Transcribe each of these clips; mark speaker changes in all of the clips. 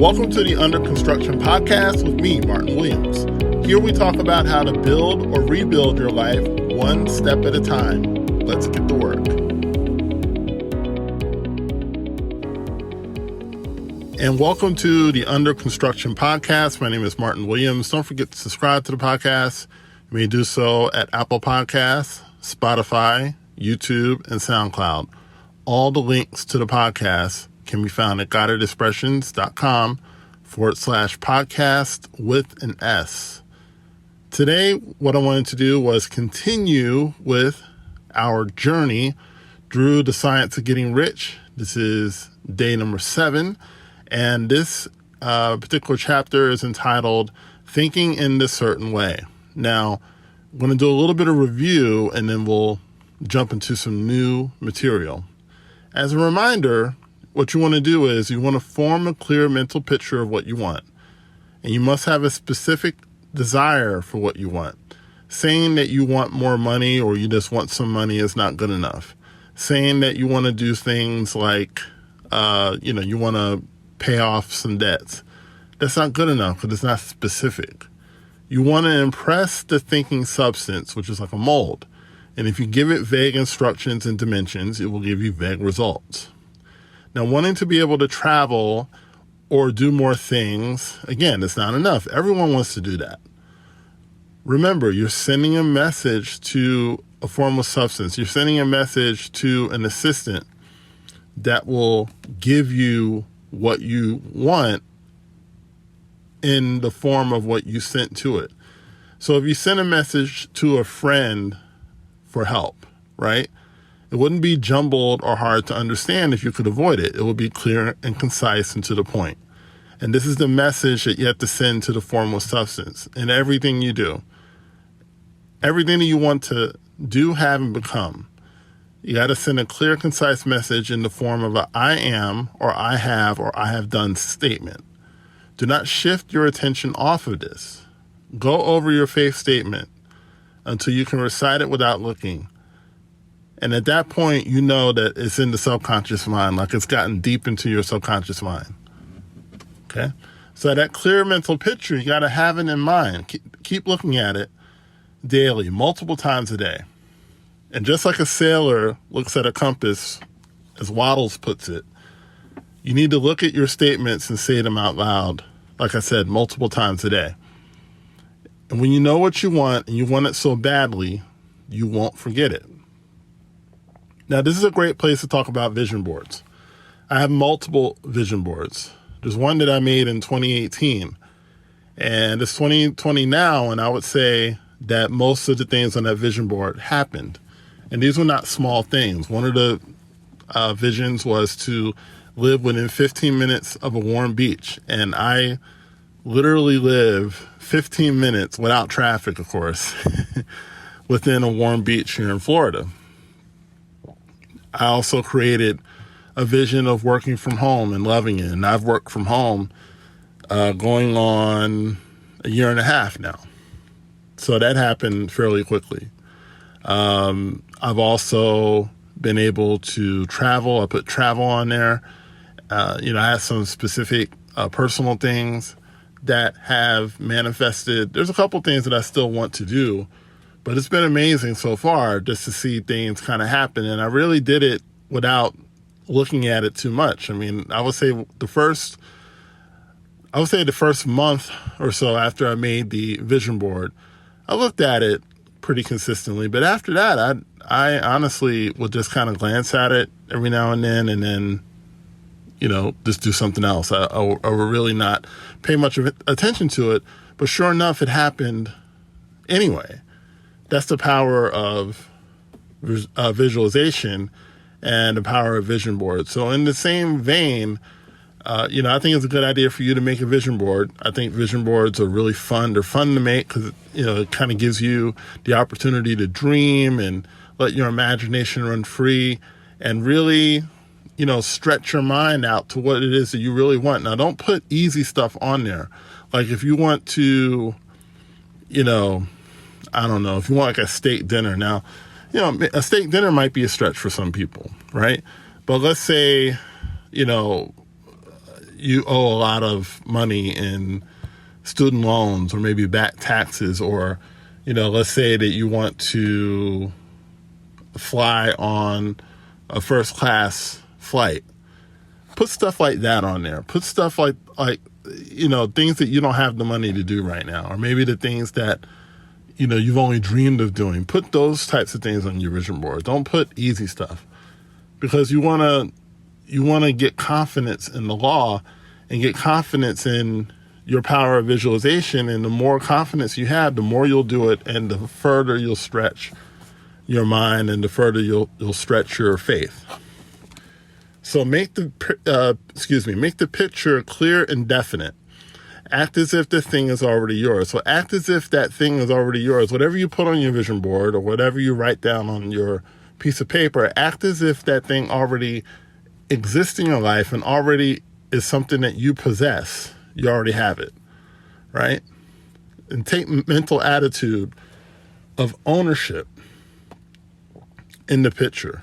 Speaker 1: Welcome to the Under Construction Podcast with me, Martin Williams. Here we talk about how to build or rebuild your life one step at a time. Let's get to work. And welcome to the Under Construction Podcast. My name is Martin Williams. Don't forget to subscribe to the podcast. You may do so at Apple Podcasts, Spotify, YouTube, and SoundCloud. All the links to the podcast can be found at guidedexpressions.com/podcast with an S. Today, what I wanted to do was continue with our journey through the science of getting rich. This is day number 7, and this particular chapter is entitled Thinking in This Certain Way. Now, I'm going to do a little bit of review, and then we'll jump into some new material. As a reminder, what you want to do is you want to form a clear mental picture of what you want. And you must have a specific desire for what you want. Saying that you want more money or you just want some money is not good enough. Saying that you want to do things like, you want to pay off some debts. That's not good enough because it's not specific. You want to impress the thinking substance, which is like a mold. And if you give it vague instructions and dimensions, it will give you vague results. Now, wanting to be able to travel or do more things, again, it's not enough. Everyone wants to do that. Remember, you're sending a message to a form of substance. You're sending a message to an assistant that will give you what you want in the form of what you sent to it. So if you send a message to a friend for help, right? It wouldn't be jumbled or hard to understand if you could avoid it. It would be clear and concise and to the point. And this is the message that you have to send to the formless substance in everything you do. Everything that you want to do, have, and become. You got to send a clear, concise message in the form of a I am, or I have done statement. Do not shift your attention off of this. Go over your faith statement until you can recite it without looking. And at that point, you know that it's in the subconscious mind, like it's gotten deep into your subconscious mind. Okay? So that clear mental picture, you got to have it in mind. Keep looking at it daily, multiple times a day. And just like a sailor looks at a compass, as Waddles puts it, you need to look at your statements and say them out loud, like I said, multiple times a day. And when you know what you want and you want it so badly, you won't forget it. Now, this is a great place to talk about vision boards. I have multiple vision boards. There's one that I made in 2018, and it's 2020 now, and I would say that most of the things on that vision board happened. And these were not small things. One of the visions was to live within 15 minutes of a warm beach, and I literally live 15 minutes without traffic, of course, within a warm beach here in Florida. I also created a vision of working from home and loving it. And I've worked from home going on a year and a half now. So that happened fairly quickly. I've also been able to travel. I put travel on there. I have some specific personal things that have manifested. There's a couple things that I still want to do. But it's been amazing so far just to see things kind of happen. And I really did it without looking at it too much. I mean, I would say the first month or so after I made the vision board, I looked at it pretty consistently. But after that, I honestly would just kind of glance at it every now and then, just do something else. I would really not pay much of attention to it. But sure enough, it happened anyway. That's the power of visualization and the power of vision boards. So in the same vein, I think it's a good idea for you to make a vision board. I think vision boards are really fun. They're fun to make because, it kind of gives you the opportunity to dream and let your imagination run free and really, stretch your mind out to what it is that you really want. Now, don't put easy stuff on there. Like if you want to, I don't know, if you want like a steak dinner. Now, a steak dinner might be a stretch for some people, right? But let's say, you owe a lot of money in student loans or maybe back taxes, or, let's say that you want to fly on a first class flight. Put stuff like that on there. Put stuff like things that you don't have the money to do right now, or maybe the things that, you've only dreamed of doing. Put those types of things on your vision board. Don't put easy stuff, because you want to get confidence in the law and get confidence in your power of visualization. And the more confidence you have, the more you'll do it, and the further you'll stretch your mind, and the further you'll stretch your faith. So make the picture clear and definite. Act as if the thing is already yours. So act as if that thing is already yours. Whatever you put on your vision board, or whatever you write down on your piece of paper, act as if that thing already exists in your life and already is something that you possess. You already have it, right? And take mental attitude of ownership in the picture.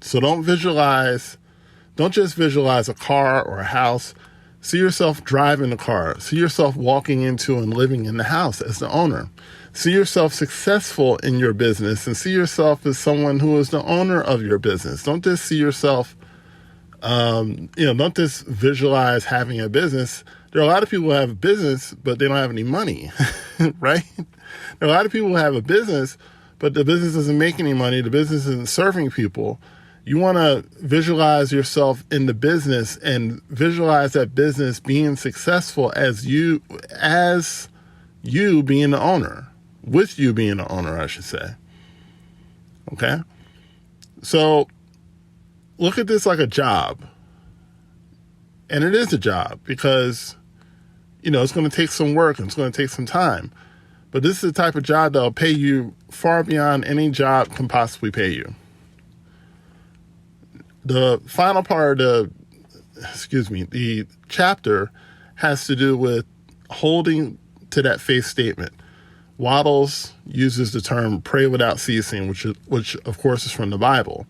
Speaker 1: So don't just visualize a car or a house. See yourself driving the car. See yourself walking into and living in the house as the owner. See yourself successful in your business, and see yourself as someone who is the owner of your business. Don't just see yourself, don't just visualize having a business. There are a lot of people who have a business, but they don't have any money, right? There are a lot of people who have a business, but the business doesn't make any money. The business isn't serving people. You want to visualize yourself in the business, and visualize that business being successful as you being the owner, with you being the owner, I should say. Okay? So look at this like a job. And it is a job, because, it's going to take some work and it's going to take some time. But this is the type of job that will pay you far beyond any job can possibly pay you. The final part of the chapter has to do with holding to that faith statement. Waddles uses the term pray without ceasing, which of course is from the Bible.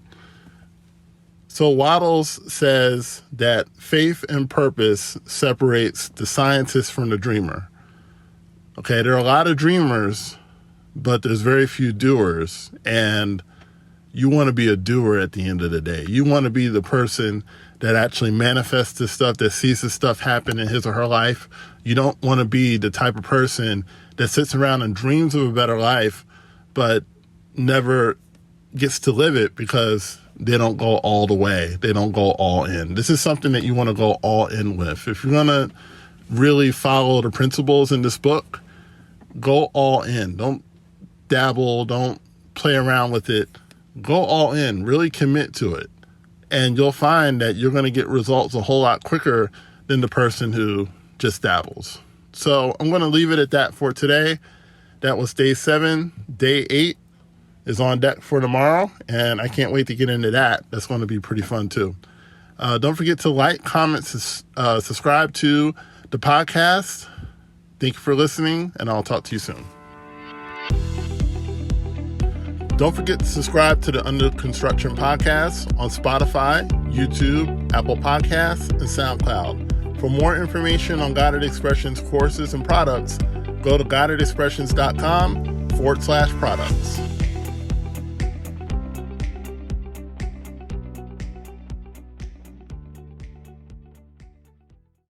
Speaker 1: So Waddles says that faith and purpose separates the scientist from the dreamer. Okay, there are a lot of dreamers, but there's very few doers, and you want to be a doer at the end of the day. You want to be the person that actually manifests this stuff, that sees this stuff happen in his or her life. You don't want to be the type of person that sits around and dreams of a better life, but never gets to live it because they don't go all the way. They don't go all in. This is something that you want to go all in with. If you're going to really follow the principles in this book, go all in. Don't dabble. Don't play around with it. Go all in. Really commit to it. And you'll find that you're going to get results a whole lot quicker than the person who just dabbles. So I'm going to leave it at that for today. That was day 7. Day 8 is on deck for tomorrow, and I can't wait to get into that. That's going to be pretty fun too. Don't forget to like, comment, subscribe to the podcast. Thank you for listening, and I'll talk to you soon. Don't forget to subscribe to the Under Construction podcast on Spotify, YouTube, Apple Podcasts, and SoundCloud. For more information on Guided Expressions courses and products, go to guidedexpressions.com/products.